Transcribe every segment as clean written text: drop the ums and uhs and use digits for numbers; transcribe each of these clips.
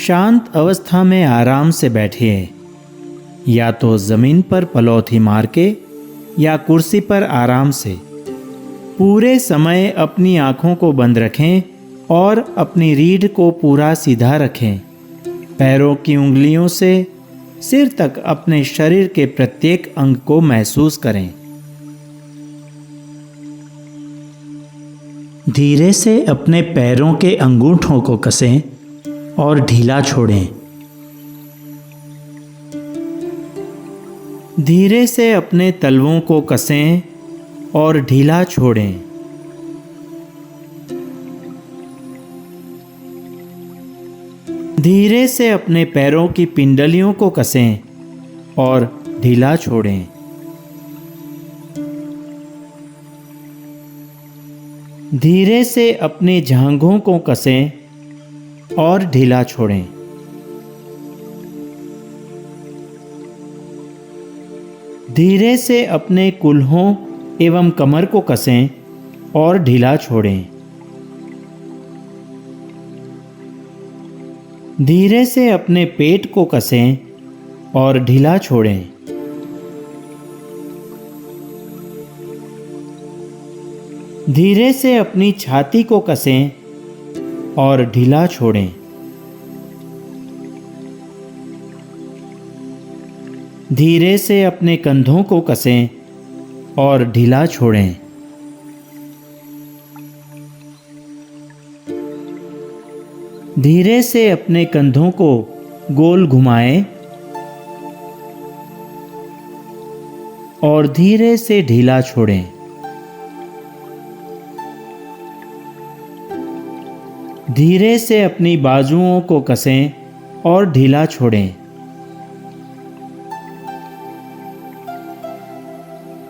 शांत अवस्था में आराम से बैठिए, या तो जमीन पर पलौथी मार के या कुर्सी पर आराम से। पूरे समय अपनी आंखों को बंद रखें और अपनी रीढ़ को पूरा सीधा रखें। पैरों की उंगलियों से सिर तक अपने शरीर के प्रत्येक अंग को महसूस करें। धीरे से अपने पैरों के अंगूठों को कसें और ढीला छोड़ें। धीरे से अपने तलवों को कसें और ढीला छोड़ें। धीरे से अपने पैरों की पिंडलियों को कसें और ढीला छोड़ें। धीरे से अपनी जांघों को कसें और ढीला छोड़ें। धीरे से अपने कूल्हों एवं कमर को कसें और ढीला छोड़ें। धीरे से अपने पेट को कसें और ढीला छोड़ें। धीरे से अपनी छाती को कसें और ढीला छोड़ें। धीरे से अपने कंधों को कसें और ढीला छोड़ें। धीरे से अपने कंधों को गोल घुमाएं और धीरे से ढीला छोड़ें। धीरे से अपनी बाजुओं को कसें और ढीला छोड़ें।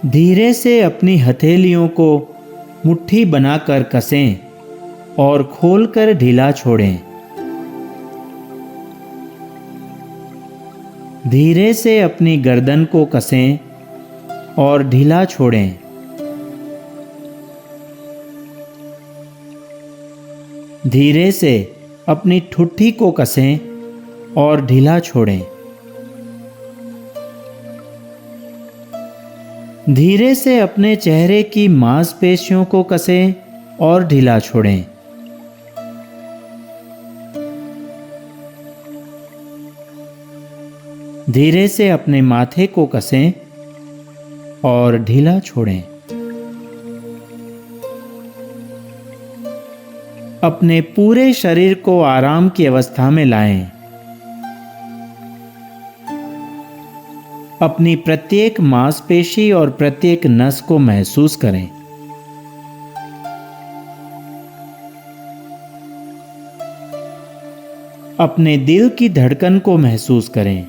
धीरे से अपनी हथेलियों को मुट्ठी बनाकर कसें और खोलकर ढीला छोड़ें। धीरे से अपनी गर्दन को कसें और ढीला छोड़ें। धीरे से अपनी ठुड्डी को कसें और ढीला छोड़ें। धीरे से अपने चेहरे की मांसपेशियों को कसें और ढीला छोड़ें। धीरे से अपने माथे को कसें और ढीला छोड़ें। अपने पूरे शरीर को आराम की अवस्था में लाएं। अपनी प्रत्येक मांसपेशी और प्रत्येक नस को महसूस करें। अपने दिल की धड़कन को महसूस करें।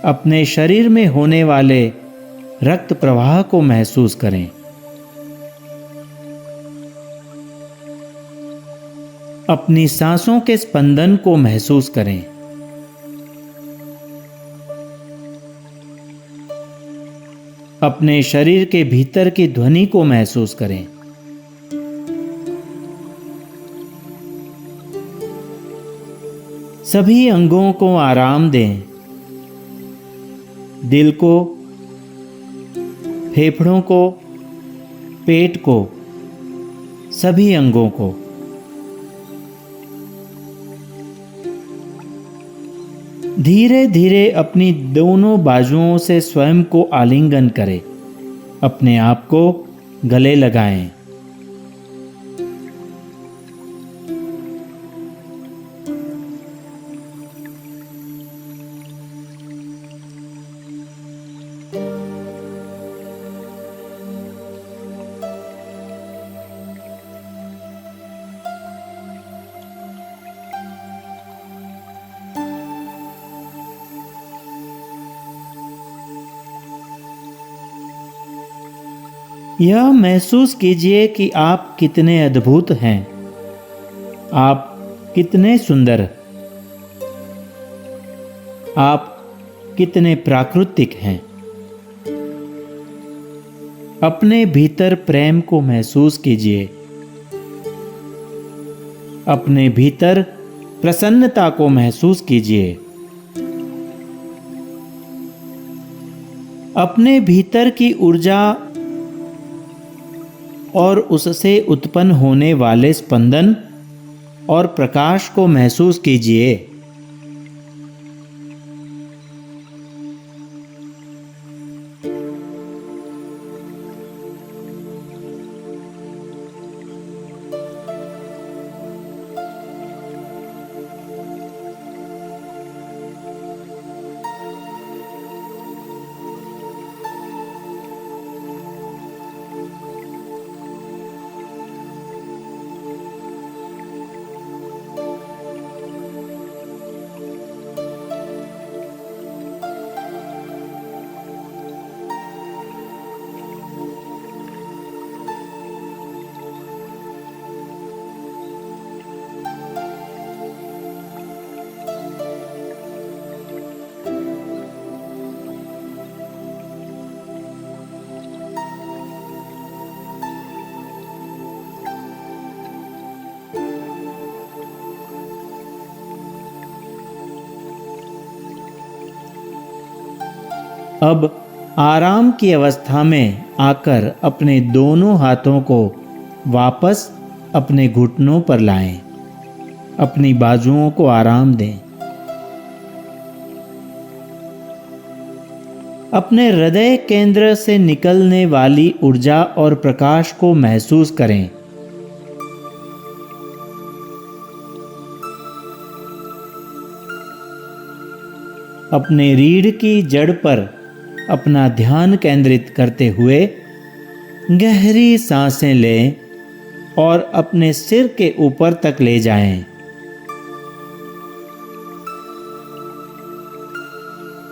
अपने शरीर में होने वाले रक्त प्रवाह को महसूस करें। अपनी सांसों के स्पंदन को महसूस करें। अपने शरीर के भीतर की ध्वनि को महसूस करें। सभी अंगों को आराम दें। दिल को, फेफड़ों को, पेट को, सभी अंगों को। धीरे धीरे अपनी दोनों बाजुओं से स्वयं को आलिंगन करें। अपने आप को गले लगाएं। यह महसूस कीजिए कि आप कितने अद्भुत हैं। आप कितने सुंदर, आप कितने प्राकृतिक हैं। अपने भीतर प्रेम को महसूस कीजिए। अपने भीतर प्रसन्नता को महसूस कीजिए। अपने भीतर की ऊर्जा और उससे उत्पन्न होने वाले स्पंदन और प्रकाश को महसूस कीजिए। अब आराम की अवस्था में आकर अपने दोनों हाथों को वापस अपने घुटनों पर लाएं। अपनी बाजुओं को आराम दें। अपने हृदय केंद्र से निकलने वाली ऊर्जा और प्रकाश को महसूस करें। अपने रीढ़ की जड़ पर अपना ध्यान केंद्रित करते हुए गहरी सांसें लें और अपने सिर के ऊपर तक ले जाएं।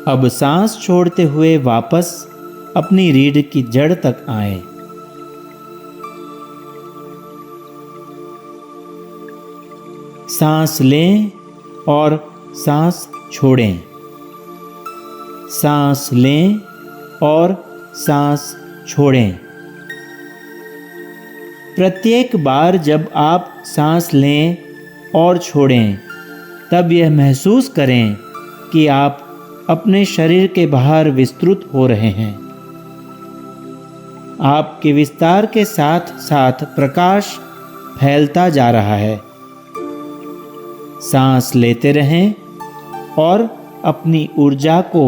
अब सांस छोड़ते हुए वापस अपनी रीढ़ की जड़ तक आएं। सांस लें और सांस छोड़ें। सांस लें और सांस छोड़ें। प्रत्येक बार जब आप सांस लें और छोड़ें, तब यह महसूस करें कि आप अपने शरीर के बाहर विस्तृत हो रहे हैं। आपके विस्तार के साथ साथ प्रकाश फैलता जा रहा है। सांस लेते रहें और अपनी ऊर्जा को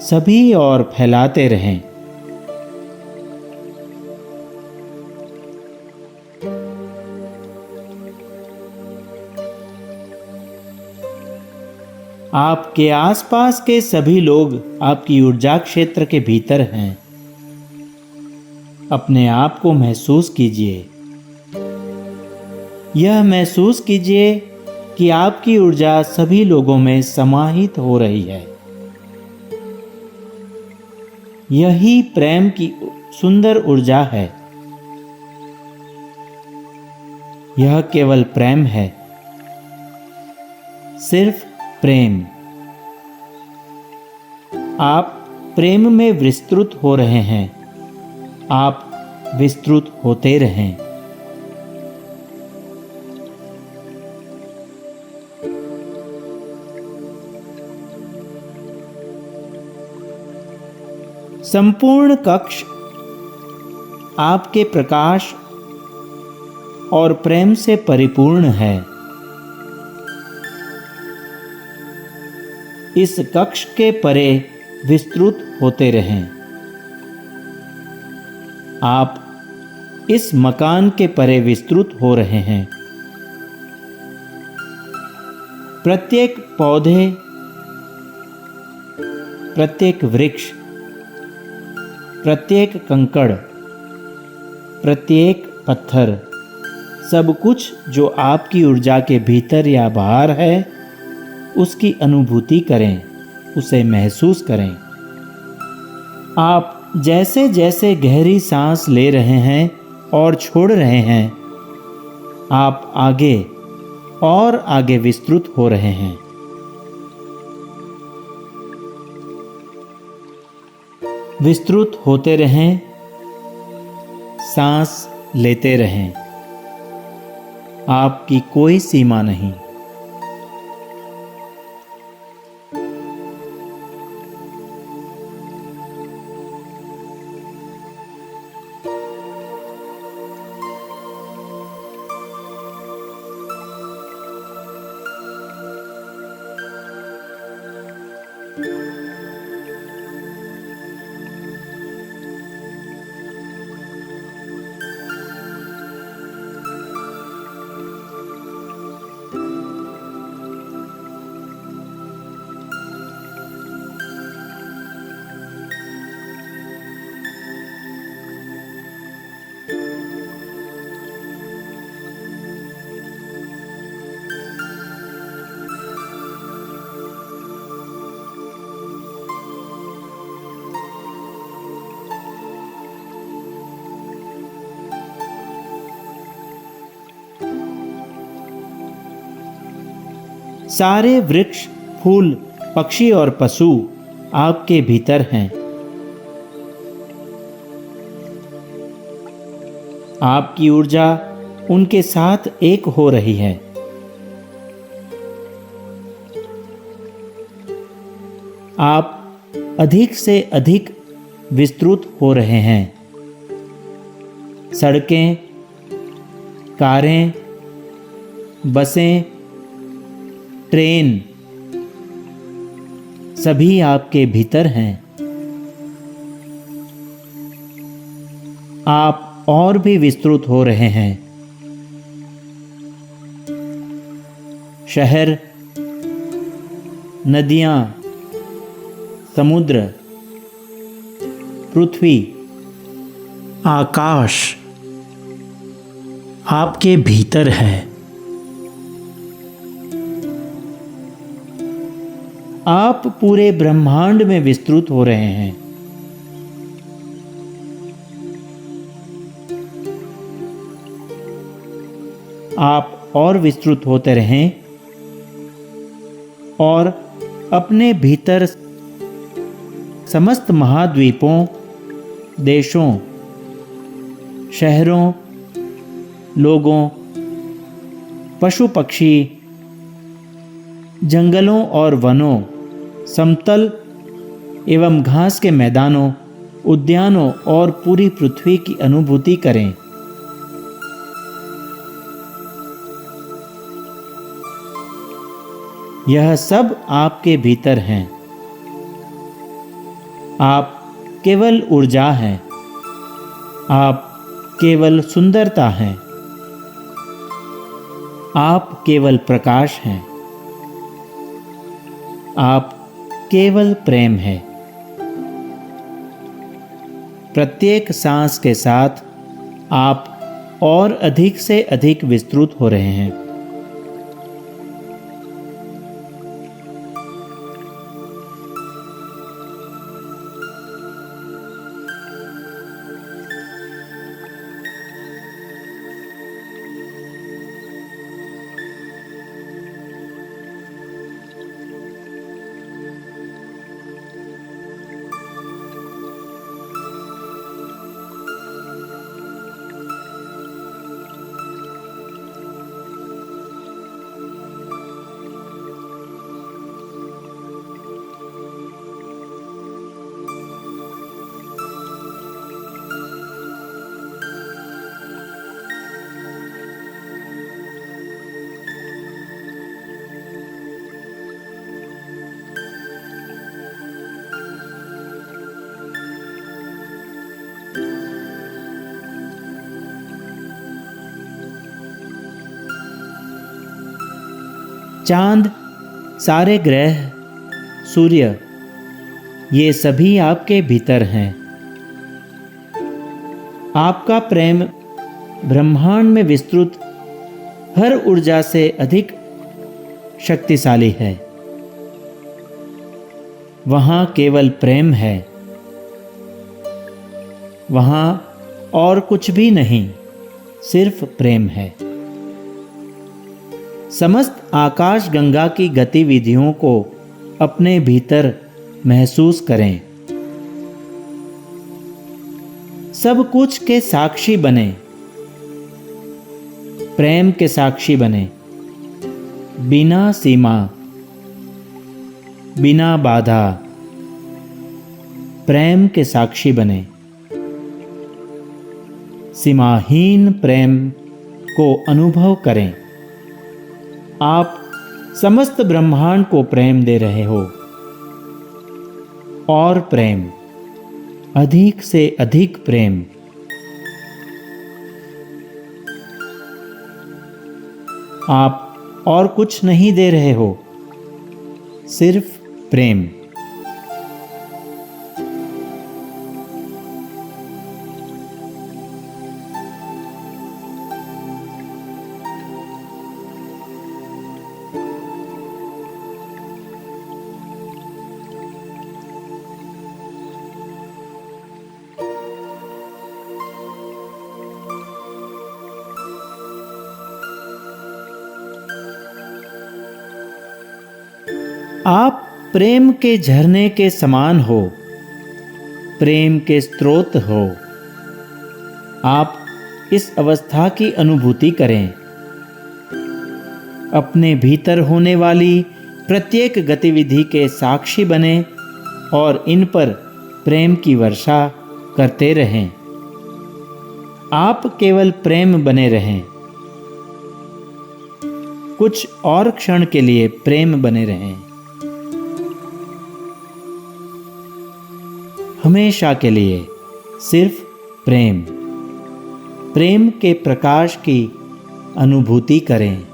सभी ओर फैलाते रहें। आपके आसपास के सभी लोग आपकी ऊर्जा क्षेत्र के भीतर हैं। अपने आप को महसूस कीजिए। यह महसूस कीजिए कि आपकी ऊर्जा सभी लोगों में समाहित हो रही है। यही प्रेम की सुंदर ऊर्जा है। यह केवल प्रेम है, सिर्फ प्रेम। आप प्रेम में विस्तृत हो रहे हैं। आप विस्तृत होते रहें। संपूर्ण कक्ष आपके प्रकाश और प्रेम से परिपूर्ण है। इस कक्ष के परे विस्तृत होते रहें। आप इस मकान के परे विस्तृत हो रहे हैं। प्रत्येक पौधे, प्रत्येक वृक्ष, प्रत्येक कंकड़, प्रत्येक पत्थर, सब कुछ जो आपकी ऊर्जा के भीतर या बाहर है, उसकी अनुभूति करें, उसे महसूस करें। आप जैसे जैसे गहरी सांस ले रहे हैं और छोड़ रहे हैं, आप आगे और आगे विस्तृत हो रहे हैं। विस्तृत होते रहें, सांस लेते रहें। आपकी कोई सीमा नहीं। सारे वृक्ष, फूल, पक्षी और पशु आपके भीतर हैं। आपकी ऊर्जा उनके साथ एक हो रही है। आप अधिक से अधिक विस्तृत हो रहे हैं। सड़कें, कारें, बसें, ट्रेन सभी आपके भीतर हैं। आप और भी विस्तृत हो रहे हैं। शहर, नदियां, समुद्र, पृथ्वी, आकाश आपके भीतर है। आप पूरे ब्रह्मांड में विस्तृत हो रहे हैं। आप और विस्तृत होते रहें और अपने भीतर समस्त महाद्वीपों, देशों, शहरों, लोगों, पशु पक्षी, जंगलों और वनों, समतल एवं घास के मैदानों, उद्यानों और पूरी पृथ्वी की अनुभूति करें। यह सब आपके भीतर हैं। आप केवल ऊर्जा हैं। आप केवल सुंदरता हैं। आप केवल प्रकाश हैं। आप केवल प्रेम है। प्रत्येक सांस के साथ आप और अधिक से अधिक विस्तृत हो रहे हैं। चांद, सारे ग्रह, सूर्य, ये सभी आपके भीतर हैं। आपका प्रेम ब्रह्मांड में विस्तृत हर ऊर्जा से अधिक शक्तिशाली है। वहाँ केवल प्रेम है। वहाँ और कुछ भी नहीं, सिर्फ प्रेम है। समस्त आकाश गंगा की गतिविधियों को अपने भीतर महसूस करें। सब कुछ के साक्षी बने। प्रेम के साक्षी बने, बिना सीमा, बिना बाधा प्रेम के साक्षी बने। सीमाहीन प्रेम को अनुभव करें। आप समस्त ब्रह्मांड को प्रेम दे रहे हो और प्रेम, अधिक से अधिक प्रेम। आप और कुछ नहीं दे रहे हो, सिर्फ प्रेम। आप प्रेम के झरने के समान हो, प्रेम के स्रोत हो। आप इस अवस्था की अनुभूति करें। अपने भीतर होने वाली प्रत्येक गतिविधि के साक्षी बने और इन पर प्रेम की वर्षा करते रहें। आप केवल प्रेम बने रहें। कुछ और क्षण के लिए प्रेम बने रहें। हमेशा के लिए सिर्फ प्रेम, प्रेम के प्रकाश की अनुभूति करें।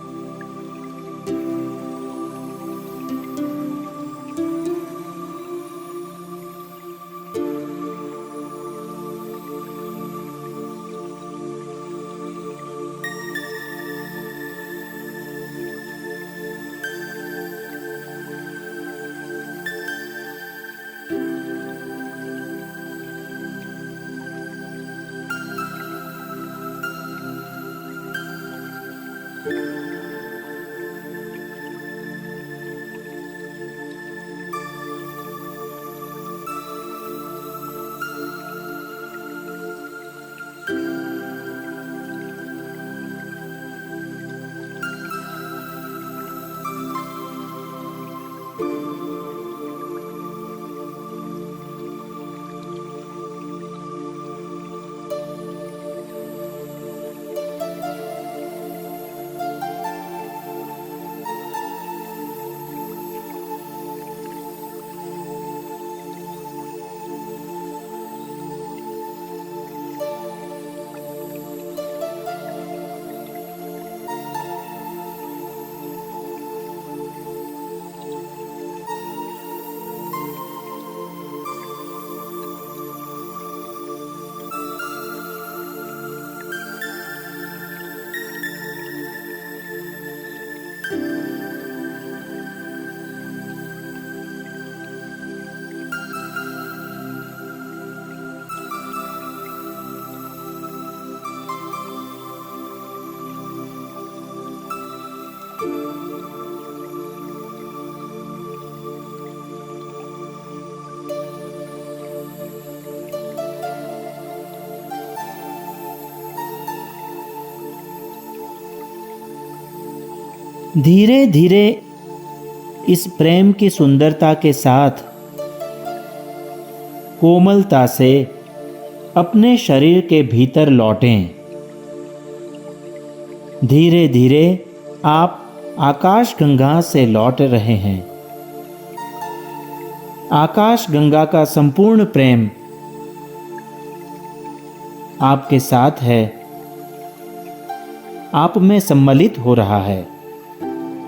धीरे धीरे इस प्रेम की सुंदरता के साथ कोमलता से अपने शरीर के भीतर लौटें। धीरे धीरे आप आकाश गंगा से लौट रहे हैं। आकाश गंगा का संपूर्ण प्रेम आपके साथ है, आप में सम्मिलित हो रहा है।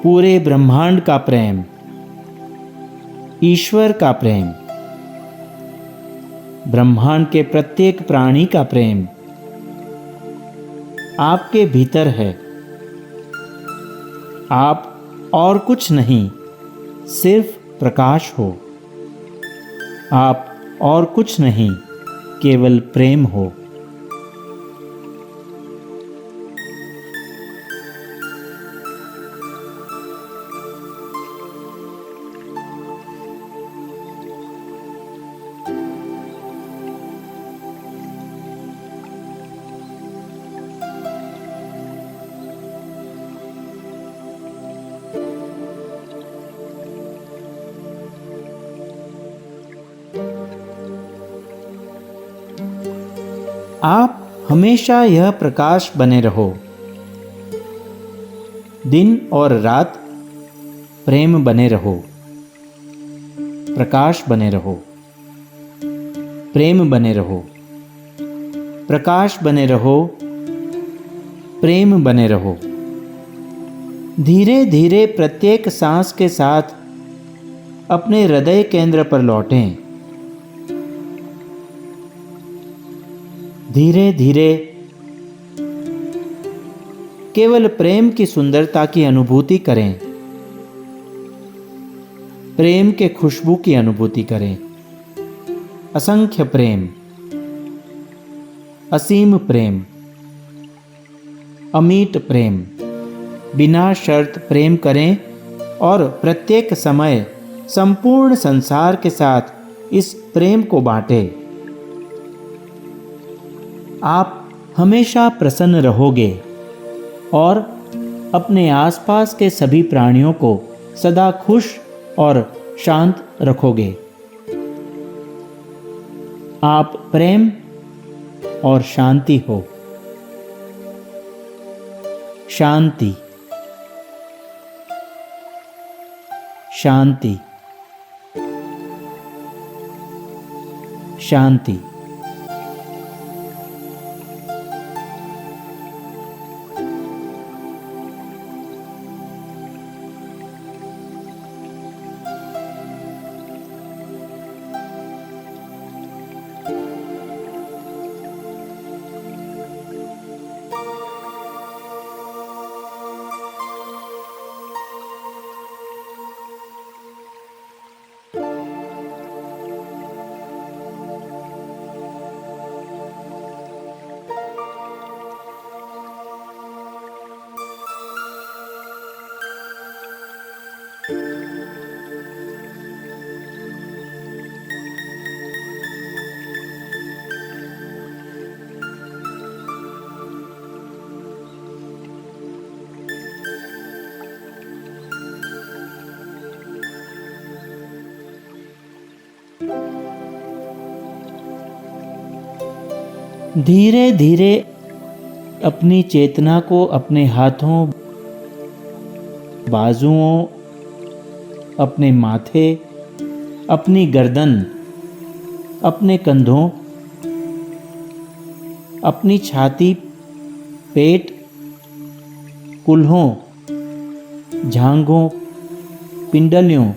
पूरे ब्रह्मांड का प्रेम, ईश्वर का प्रेम, ब्रह्मांड के प्रत्येक प्राणी का प्रेम आपके भीतर है। आप और कुछ नहीं, सिर्फ प्रकाश हो। आप और कुछ नहीं, केवल प्रेम हो। आप हमेशा यह प्रकाश बने रहो। दिन और रात प्रेम बने रहो, प्रकाश बने रहो, प्रेम बने रहो, प्रकाश बने रहो, प्रेम बने रहो। धीरे धीरे प्रत्येक सांस के साथ अपने हृदय केंद्र पर लौटें। धीरे धीरे केवल प्रेम की सुंदरता की अनुभूति करें, प्रेम के खुशबू की अनुभूति करें। असंख्य प्रेम, असीम प्रेम, अमीट प्रेम, बिना शर्त प्रेम करें और प्रत्येक समय संपूर्ण संसार के साथ इस प्रेम को बांटें। आप हमेशा प्रसन्न रहोगे और अपने आसपास के सभी प्राणियों को सदा खुश और शांत रखोगे। आप प्रेम और शांति हो। शांति, शांति, शांति। धीरे धीरे अपनी चेतना को अपने हाथों, बाजुओं, अपने माथे, अपनी गर्दन, अपने कंधों, अपनी छाती, पेट, कूल्हों, झांगों, पिंडलियों,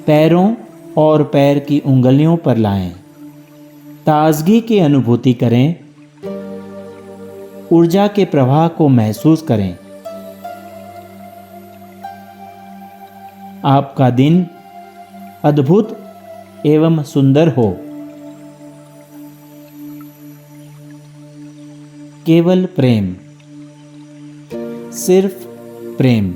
पैरों और पैर की उंगलियों पर लाएं। ताजगी की अनुभूति करें, ऊर्जा के प्रवाह को महसूस करें। आपका दिन अद्भुत एवं सुंदर हो। केवल प्रेम, सिर्फ प्रेम।